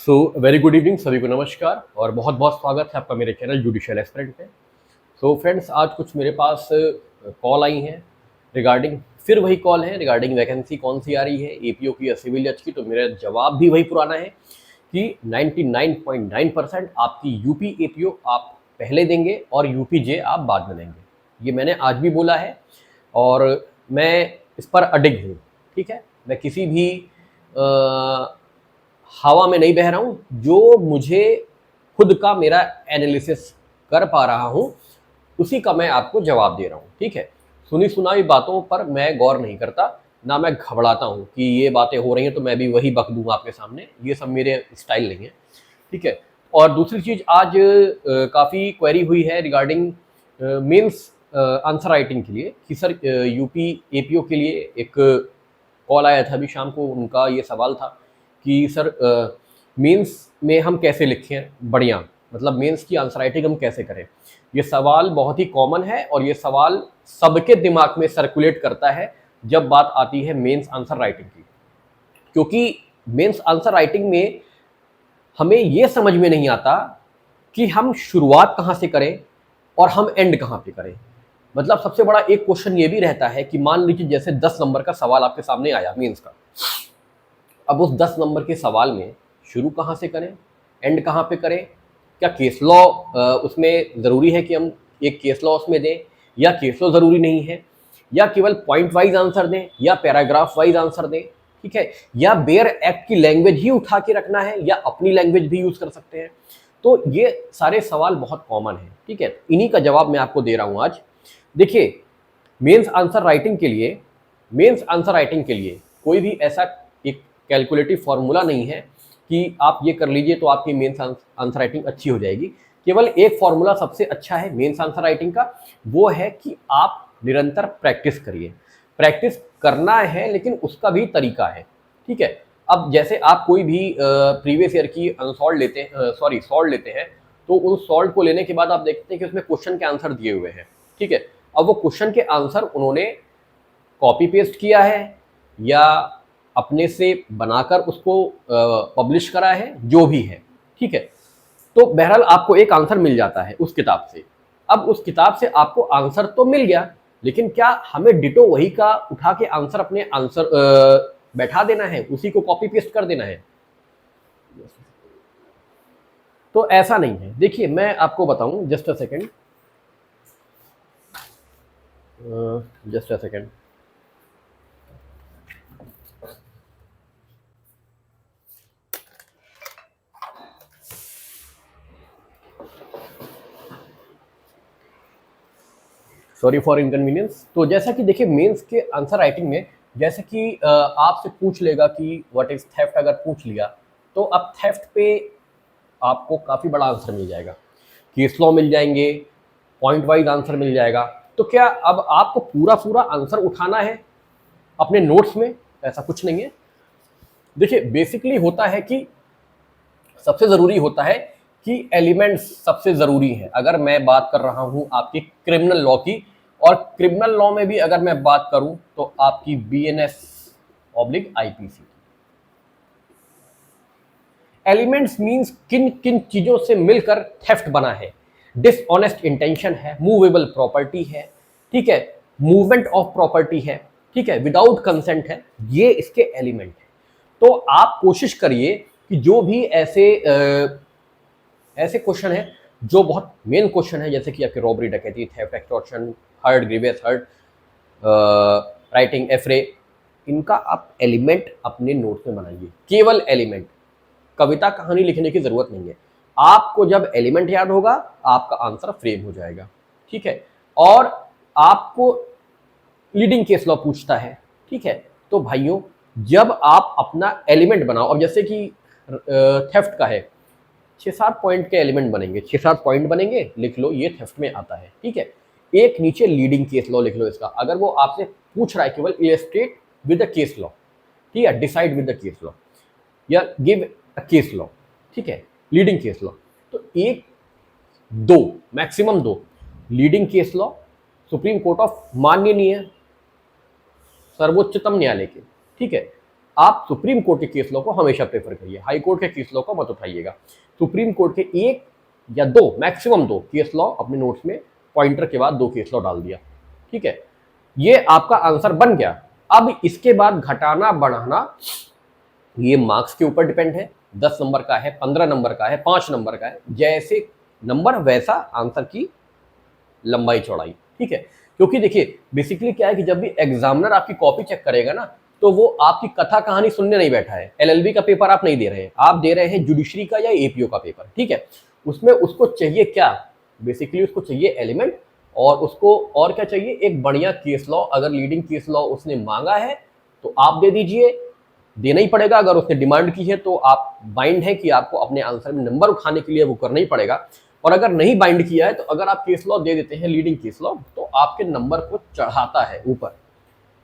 So very good evening, सभी को नमस्कार और बहुत बहुत स्वागत है आपका मेरे चैनल जुडिशियल एस्पिरेंट में। सो फ्रेंड्स, आज कुछ मेरे पास कॉल आई हैं रिगार्डिंग, फिर वही कॉल है रिगार्डिंग वैकेंसी कौन सी आ रही है, एपीओ की या सिविल जज की। तो मेरा जवाब भी वही पुराना है कि 99.9% आपकी यूपी एपीओ आप पहले देंगे और यूपी जे आप बाद में देंगे। ये मैंने आज भी बोला है और मैं इस पर अडिग हूँ। ठीक है, मैं किसी भी हवा में नहीं बह रहा हूँ। जो मुझे खुद का मेरा एनालिसिस कर पा रहा हूँ उसी का मैं आपको जवाब दे रहा हूँ। ठीक है, सुनी सुनाई बातों पर मैं गौर नहीं करता, ना मैं घबराता हूँ कि ये बातें हो रही हैं तो मैं भी वही बक दूंगा आपके सामने। ये सब मेरे स्टाइल नहीं है। ठीक है, और दूसरी चीज, आज काफ़ी क्वेरी हुई है रिगार्डिंग मेंस आंसर राइटिंग के लिए कि सर यूपी एपीओ के लिए एक कॉल आया था अभी शाम को। उनका ये सवाल था कि सर मेंस में हम कैसे लिखें बढ़िया, मतलब मेंस की आंसर राइटिंग हम कैसे करें। ये सवाल बहुत ही कॉमन है और ये सवाल सबके दिमाग में सर्कुलेट करता है जब बात आती है मेंस आंसर राइटिंग की। क्योंकि मेंस आंसर राइटिंग में हमें ये समझ में नहीं आता कि हम शुरुआत कहाँ से करें और हम एंड कहाँ पे करें। मतलब सबसे बड़ा एक क्वेश्चन ये भी रहता है कि मान लीजिए जैसे 10 नंबर का सवाल आपके सामने आया मेंस का, अब उस 10 नंबर के सवाल में शुरू कहाँ से करें, एंड कहाँ पे करें। क्या केस लॉ उसमें ज़रूरी है कि हम एक केस लॉ उसमें दें, या केस लॉ ज़रूरी नहीं है, या केवल पॉइंट वाइज आंसर दें, या पैराग्राफ वाइज आंसर दें। ठीक है, या बेयर एक्ट की लैंग्वेज ही उठा के रखना है या अपनी लैंग्वेज भी यूज़ कर सकते हैं। तो ये सारे सवाल बहुत कॉमन है। ठीक है, इन्हीं का जवाब मैं आपको दे रहा हूँ आज। देखिए, मेंस आंसर राइटिंग के लिए कोई भी ऐसा एक कैलकुलेटिव फॉर्मूला नहीं है कि आप ये कर लीजिए तो आपकी मेंस आंसर राइटिंग अच्छी हो जाएगी। केवल एक फॉर्मूला सबसे अच्छा है मेंस आंसर राइटिंग का, वो है कि आप निरंतर प्रैक्टिस करिए। प्रैक्टिस करना है लेकिन उसका भी तरीका है। ठीक है, अब जैसे आप कोई भी प्रीवियस ईयर की अनसॉल्व लेते हैं, सॉल्व लेते हैं, तो उन सॉल्व को लेने के बाद आप देखते हैं कि उसमें क्वेश्चन के आंसर दिए हुए हैं। ठीक है, अब वो क्वेश्चन के आंसर उन्होंने कॉपी पेस्ट किया है या अपने से बनाकर उसको पब्लिश करा है, जो भी है। ठीक है, तो बहरहाल आपको एक आंसर मिल जाता है उस किताब से। अब उस किताब से आपको आंसर तो मिल गया, लेकिन क्या हमें डिटो वही का उठा के आंसर अपने आंसर बैठा देना है, उसी को कॉपी पेस्ट कर देना है? तो ऐसा नहीं है। देखिए, मैं आपको बताऊं, just a second, just a second. Sorry for inconvenience. तो जैसा कि देखिए, मेंस के आंसर राइटिंग में जैसे कि आपसे पूछ लेगा कि व्हाट इज थेफ्ट, अगर पूछ लिया तो अब थेफ्ट पे आपको काफ़ी बड़ा आंसर मिल जाएगा, केस लॉ मिल जाएंगे, पॉइंट वाइज आंसर मिल जाएगा। तो क्या अब आपको पूरा पूरा आंसर उठाना है अपने नोट्स में? ऐसा कुछ नहीं है। देखिए, बेसिकली होता है कि सबसे ज़रूरी होता है कि एलिमेंट्स सबसे ज़रूरी है। अगर मैं बात कर रहा हूँ आपकी क्रिमिनल लॉ की, और क्रिमिनल लॉ में भी अगर मैं बात करूँ तो आपकी BNS oblique IPC. Elements means किन किन चीज़ों से मिलकर थेफ्ट बना है। डिसऑनेस्ट इंटेंशन है, मूवेबल प्रॉपर्टी है, ठीक है, मूवमेंट ऑफ प्रॉपर्टी है, ठीक है, विदाउट कंसेंट है, ये इसके एलिमेंट है। तो आप कोशिश करिए कि जो भी ऐसे क्वेश्चन है जो बहुत मेन क्वेश्चन है, जैसे कि आपके रॉबरी, डकैती, theft, extortion, hurt, grievous hurt, rioting, affray, इनका आप एलिमेंट अपने नोट में बनाइए, केवल एलिमेंट। कविता कहानी लिखने की जरूरत नहीं है। आपको जब एलिमेंट याद होगा आपका आंसर फ्रेम हो जाएगा। ठीक है, और आपको लीडिंग केस लॉ पूछता है। ठीक है, तो भाइयों, जब आप अपना एलिमेंट बनाओ, अब जैसे कि थेफ्ट का है, 6-7 पॉइंट के एलिमेंट बनेंगे, 6-7 पॉइंट बनेंगे, लिख लो ये थेफ्ट में आता है। ठीक है, एक नीचे लीडिंग केस लॉ लिख लो इसका। अगर वो आपसे पूछ रहा है केवल illustrate with the case law, ठीक है, decide with the case law या गिव अ केस लॉ, ठीक है, लीडिंग केस लॉ, तो एक दो, मैक्सिमम दो leading case law, supreme court of माननीय सर्वोच्चतम न्यायालय के, ठीक है, आप सुप्रीम कोर्ट के केस लॉ को हमेशा प्रेफर करिए, हाई कोर्ट के केस लॉ को मत उठाइएगा। सुप्रीम कोर्ट के 1 या 2 मैक्सिमम 2 केस लॉ अपने नोट्स में पॉइंटर के बाद 2 केस लॉ डाल दिया, ठीक है। ये आपका आंसर बन गया। अब इसके बाद घटाना बढ़ाना ये मार्क्स के ऊपर डिपेंड है, 10 नंबर का है, 15 नंबर का है, 5 नंबर का है, जैसे नंबर वैसा आंसर की लंबाई चौड़ाई, ठीक है। क्योंकि देखिए बेसिकली क्या है कि जब भी एग्जामिनर आपकी कॉपी चेक करेगा ना, तो वो आपकी कथा कहानी सुनने नहीं बैठा है। एलएलबी का पेपर आप नहीं दे रहे हैं, आप दे रहे हैं जुडिशरी का या एपीओ का पेपर, ठीक है। उसमें उसको चाहिए क्या, बेसिकली उसको चाहिए एलिमेंट, और उसको और क्या चाहिए, एक बढ़िया केस लॉ। अगर लीडिंग केस लॉ उसने मांगा है तो आप दे दीजिए, देना ही पड़ेगा। अगर उसने डिमांड की है तो आप बाइंड है कि आपको अपने आंसर में नंबर उठाने के लिए वो करना ही पड़ेगा। और अगर नहीं बाइंड किया है तो अगर आप केस लॉ दे देते हैं, लीडिंग केस लॉ, तो आपके नंबर को चढ़ाता है ऊपर,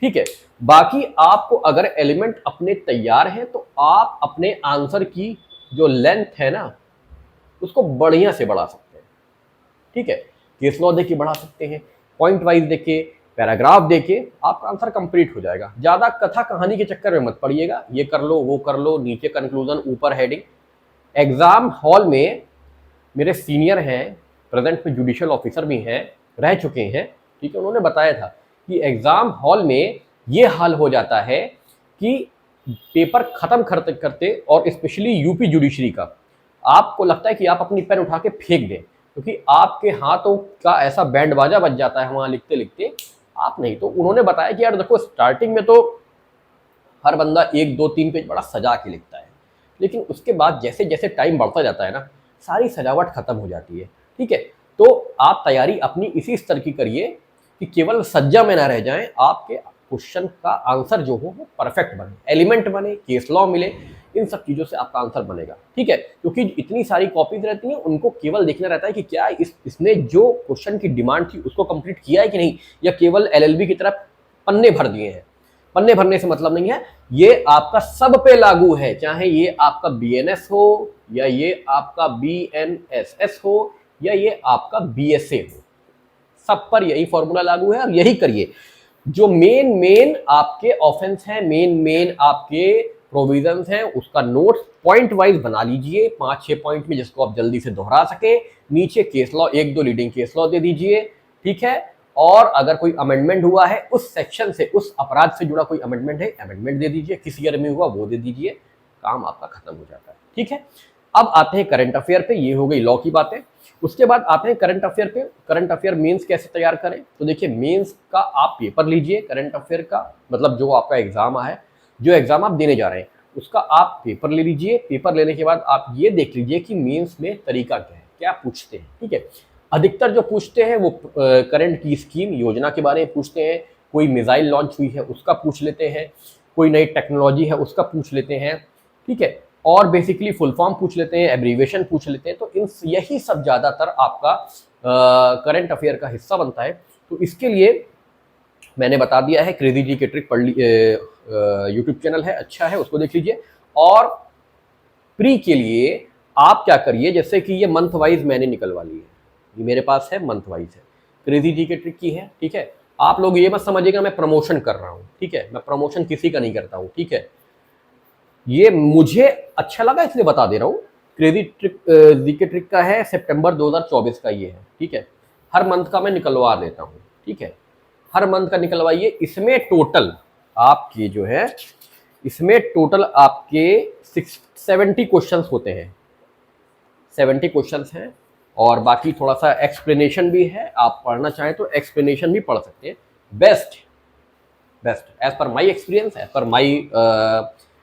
ठीक है। बाकी आपको अगर एलिमेंट अपने तैयार हैं तो आप अपने आंसर की जो लेंथ है ना उसको बढ़िया से बढ़ा सकते हैं, ठीक है। केस लॉ देके बढ़ा सकते हैं, पॉइंट वाइज देके, पैराग्राफ देके आपका आंसर कंप्लीट हो जाएगा। ज्यादा कथा कहानी के चक्कर में मत पड़िएगा, ये कर लो वो कर लो, नीचे कंक्लूजन ऊपर हेडिंग। एग्जाम हॉल में मेरे सीनियर हैं, प्रेजेंट में जुडिशियल ऑफिसर भी हैं, रह चुके हैं, ठीक है। उन्होंने बताया था कि एग्जाम हॉल में ये हाल हो जाता है कि पेपर खत्म करते करते, और स्पेशली यूपी जुडिशरी का, आपको लगता है कि आप अपनी पेन उठा के फेंक दें, क्योंकि आपके हाथों का ऐसा बैंड बाजा बज जाता है वहां लिखते लिखते। आप नहीं तो उन्होंने बताया कि यार देखो स्टार्टिंग में तो हर बंदा 1 2 3 पेज बड़ा सजा के लिखता है, लेकिन उसके बाद जैसे जैसे टाइम बढ़ता जाता है ना, सारी सजावट खत्म हो जाती है, ठीक है। तो आप तैयारी अपनी इसी स्तर की करिए कि केवल सज्जा में ना रह जाएं, आपके क्वेश्चन का आंसर जो हो वो परफेक्ट बने, एलिमेंट बने, केस लॉ मिले, इन सब चीज़ों से आपका आंसर बनेगा, ठीक है। क्योंकि इतनी सारी कॉपीज रहती हैं, उनको केवल देखना रहता है कि क्या इसने जो क्वेश्चन की डिमांड थी उसको कंप्लीट किया है कि नहीं, या केवल एलएलबी की तरफ पन्ने भर दिए हैं। पन्ने भरने से मतलब नहीं है, ये आपका सब पे लागू है, चाहे ये आपका बीएनएस हो, या ये आपका बीएनएसएस हो, या ये आपका बीएसए हो, सब पर यही फॉर्मूला लागू है। और यही करिए, जो मेन आपके ऑफेंस हैं, मेन आपके प्रोविजंस हैं, उसका नोट्स पॉइंट वाइज बना लीजिए, 5-6 पॉइंट में, जिसको आप जल्दी से दोहरा सके। नीचे case law 1-2 leading case law दे दीजिए, ठीक है। और अगर कोई अमेंडमेंट हुआ है उस सेक्शन से, उस अपराध से जुड़ा कोई अमेंडमेंट है, अमेंडमेंट दे दीजिए, किस ईयर में हुआ वो दे दीजिए, काम आपका खत्म हो जाता है, ठीक है। अब आते हैं करंट अफेयर पे, ये हो गई लॉ की बातें। उसके बाद आते हैं करंट अफेयर पे। करंट अफेयर मेंस कैसे तैयार करें, तो देखिए मेंस का आप पेपर लीजिए, करंट अफेयर का मतलब जो आपका एग्जाम है, जो एग्जाम आप देने जा रहे हैं उसका आप पेपर ले लीजिए। पेपर लेने के बाद आप ये देख लीजिए कि मेंस में तरीका क्या है, क्या पूछते हैं, ठीक है। अधिकतर जो पूछते हैं वो करंट की स्कीम, योजना के बारे में पूछते हैं, कोई मिसाइल लॉन्च हुई है उसका पूछ लेते हैं, कोई नई टेक्नोलॉजी है उसका पूछ लेते हैं, ठीक है। और बेसिकली फुल फॉर्म पूछ लेते हैं, एब्रीविएशन पूछ लेते हैं। तो इन यही सब ज़्यादातर आपका करंट अफेयर का हिस्सा बनता है। तो इसके लिए मैंने बता दिया है, क्रेजी जी के ट्रिक पढ़ यूट्यूब चैनल है, अच्छा है, उसको देख लीजिए। और प्री के लिए आप क्या करिए, जैसे कि ये मंथ वाइज मैंने निकलवा ली है, ये मेरे पास है, मंथ वाइज है, क्रेजी जी के ट्रिक की है, ठीक है। आप लोग ये मत समझिएगा मैं प्रमोशन कर रहा हूँ, ठीक है, मैं प्रमोशन किसी का नहीं करता हूँ, ठीक है। ये मुझे अच्छा लगा इसलिए बता दे रहा हूँ। क्रेजी ट्रिक जी के ट्रिक का है, सितंबर 2024 का ये है, ठीक है। हर मंथ का मैं निकलवा देता हूँ, ठीक है, हर मंथ का निकलवाइए। इसमें टोटल आपके जो है, इसमें टोटल आपके 70 क्वेश्चंस होते हैं, 70 क्वेश्चंस हैं। और बाकी थोड़ा सा एक्सप्लेनेशन भी है, आप पढ़ना चाहें तो एक्सप्लेनेशन भी पढ़ सकते हैं। Best as per my experience, as per my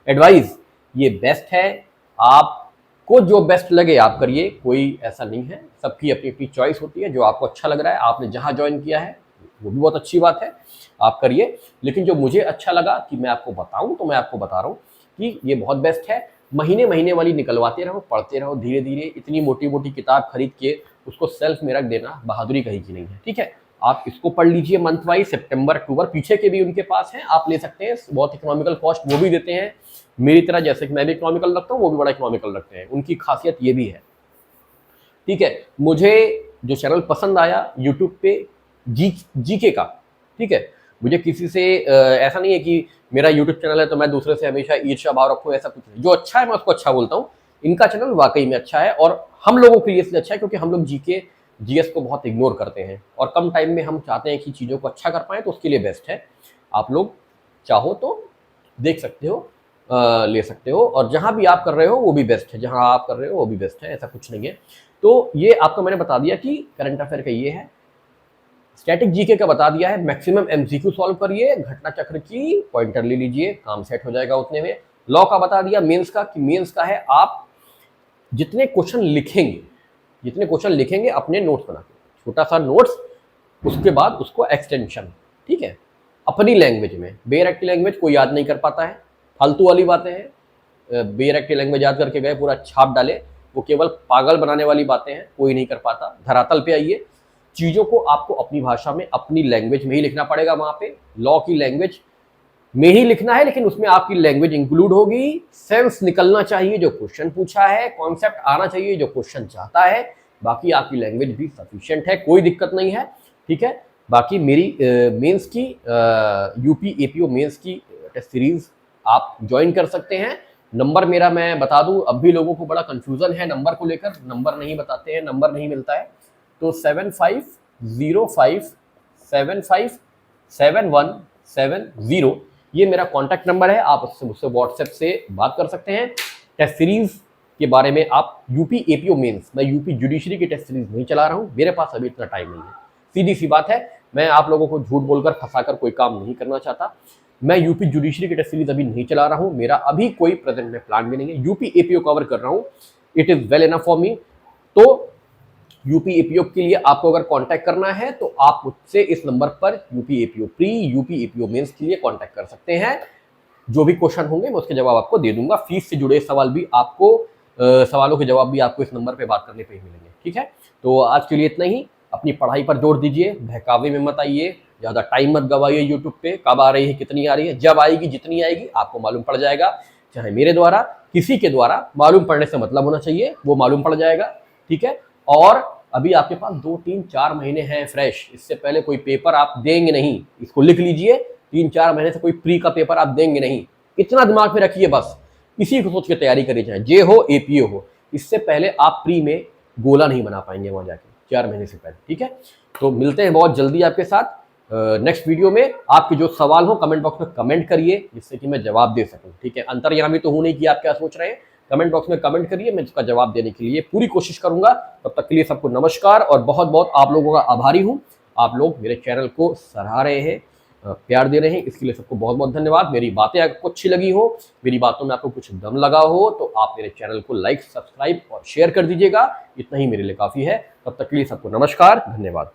advice, ये बेस्ट है। आपको जो बेस्ट लगे आप करिए, कोई ऐसा नहीं है, सबकी अपनी अपनी चॉइस होती है। जो आपको अच्छा लग रहा है, आपने जहाँ ज्वाइन किया है वो भी बहुत अच्छी बात है, आप करिए। लेकिन जो मुझे अच्छा लगा कि मैं आपको बताऊं, तो मैं आपको बता रहा हूँ कि ये बहुत बेस्ट है। महीने वाली निकलवाते रहो, पढ़ते रहो धीरे धीरे। इतनी मोटी मोटी किताब खरीद के उसको सेल्फ में रख देना बहादुरी कहीं की नहीं है, ठीक है। आप इसको पढ़ लीजिए मंथ वाइज, सितंबर अक्टूबर, पीछे के भी उनके पास हैं, आप ले सकते हैं। बहुत इकोनॉमिकल कॉस्ट वो भी देते हैं मेरी तरह, जैसे कि मैं भी इकोनॉमिकल रखता हूँ, वो भी बड़ा इकोनॉमिकल रखते हैं, उनकी खासियत ये भी है, ठीक है। मुझे जो चैनल पसंद आया यूट्यूब पे जीके का, ठीक है, मुझे किसी से ऐसा नहीं है कि मेरा यूट्यूब चैनल है तो मैं दूसरे से हमेशा ईर्ष्या भाव रखूँ, ऐसा कुछ नहीं। जो अच्छा है मैं उसको अच्छा बोलता हूँ। इनका चैनल वाकई में अच्छा है और हम लोगों के लिए इसलिए अच्छा है क्योंकि हम लोग जीके जीएस को बहुत इग्नोर करते हैं और कम टाइम में हम चाहते हैं कि चीज़ों को अच्छा कर पाएँ, तो उसके लिए बेस्ट है। आप लोग चाहो तो देख सकते हो, ले सकते हो, और जहाँ भी आप कर रहे हो वो भी बेस्ट है, जहाँ आप कर रहे हो वो भी बेस्ट है, ऐसा कुछ नहीं है। तो ये आपको मैंने बता दिया कि करंट अफेयर का ये है। स्टैटिक जीके का बता दिया है, मैक्सिमम एमसीक्यू सॉल्व करिए, घटना चक्र की पॉइंटर ले लीजिए, काम सेट हो जाएगा उतने में। लॉ का बता दिया, मेंस का कि मेंस का है आप जितने क्वेश्चन लिखेंगे अपने नोट्स बना के, छोटा सा नोट्स, उसके बाद उसको एक्सटेंशन, ठीक है, अपनी लैंग्वेज में। बेयर की लैंग्वेज कोई याद नहीं कर पाता है, फालतू वाली बातें हैं। बेयर की लैंग्वेज याद करके गए पूरा छाप डाले, वो केवल पागल बनाने वाली बातें हैं, कोई नहीं कर पाता। धरातल पे आइए, चीज़ों को आपको अपनी भाषा में अपनी लैंग्वेज में ही लिखना पड़ेगा। वहाँ पे लॉ की लैंग्वेज में ही लिखना है, लेकिन उसमें आपकी लैंग्वेज इंक्लूड होगी। सेंस निकलना चाहिए जो क्वेश्चन पूछा है, कॉन्सेप्ट आना चाहिए जो क्वेश्चन चाहता है, बाकी आपकी लैंग्वेज भी सफिशिएंट है, कोई दिक्कत नहीं है, ठीक है। बाकी मेरी मेंस की यूपी एपीओ मेंस की टेस्ट सीरीज आप ज्वाइन कर सकते हैं। नंबर मेरा मैं बता दूं, अब भी लोगों को बड़ा कंफ्यूजन है नंबर को लेकर, नंबर नहीं बताते हैं, नंबर नहीं मिलता है। तो 7505757170 ये मेरा कॉन्टैक्ट नंबर है, आप उससे मुझसे व्हाट्सएप से बात कर सकते हैं। टेस्ट सीरीज के बारे में आप यूपी एपीओ मेंस, मैं यूपी जुडिशरी की टेस्ट सीरीज नहीं चला रहा हूँ, मेरे पास अभी इतना टाइम नहीं है, सीधी सी बात है। मैं आप लोगों को झूठ बोलकर फंसाकर कोई काम नहीं करना चाहता। मैं यूपी जुडिशरी की टेस्ट सीरीज अभी नहीं चला रहा हूँ, मेरा अभी कोई प्रेजेंट में प्लान भी नहीं है, यूपी एपीओ कवर कर रहा हूँ, it is well enough for me. तो यूपी एपीओ के लिए आपको अगर कांटेक्ट करना है तो आप मुझसे इस नंबर पर UP APO pre, UP APO mains के लिए कांटेक्ट कर सकते हैं। जो भी क्वेश्चन होंगे मैं उसके जवाब आपको दे दूंगा। फीस से जुड़े सवाल भी आपको सवालों के जवाब भी आपको इस नंबर पे बात करने पे ही मिलेंगे, ठीक है। तो आज के लिए इतना ही, अपनी पढ़ाई पर जोर दीजिए, बहकावे में मत आइए, ज़्यादा टाइम मत गवाइए यूट्यूब पे, कब आ रही है कितनी आ रही है, जब आएगी जितनी आएगी आपको मालूम पड़ जाएगा, चाहे मेरे द्वारा किसी के द्वारा, मालूम पड़ने से मतलब होना चाहिए, वो मालूम पड़ जाएगा, ठीक है। और अभी आपके पास 2, 3, 4 महीने हैं फ्रेश, इससे पहले कोई पेपर आप देंगे नहीं, इसको लिख लीजिए, 3-4 महीने से कोई प्री का पेपर आप देंगे नहीं, इतना दिमाग में रखिए बस। इसी को सोच के तैयारी करिए, चाहे जे हो एपीओ हो, इससे पहले आप प्री में गोला नहीं बना पाएंगे वहां जाके 4 महीने से पहले, ठीक है। तो मिलते हैं बहुत जल्दी आपके साथ नेक्स्ट वीडियो में। आपके जो सवाल हो कमेंट बॉक्स में कमेंट करिए, जिससे कि मैं जवाब दे सकूं, ठीक है। अंतर्यामी तो हूं नहीं कि आप क्या सोच रहे हैं, कमेंट बॉक्स में कमेंट करिए, मैं इसका जवाब देने के लिए पूरी कोशिश करूंगा। तब तक के लिए सबको नमस्कार और बहुत बहुत आप लोगों का आभारी हूं। आप लोग मेरे चैनल को सराह रहे हैं, प्यार दे रहे हैं, इसके लिए सबको बहुत बहुत धन्यवाद। मेरी बातें आपको अच्छी लगी हो, मेरी बातों में आपको कुछ दम लगा हो, तो आप मेरे चैनल को लाइक, सब्सक्राइब और शेयर कर दीजिएगा, इतना ही मेरे लिए काफ़ी है। तब तक के लिए सबको नमस्कार, धन्यवाद।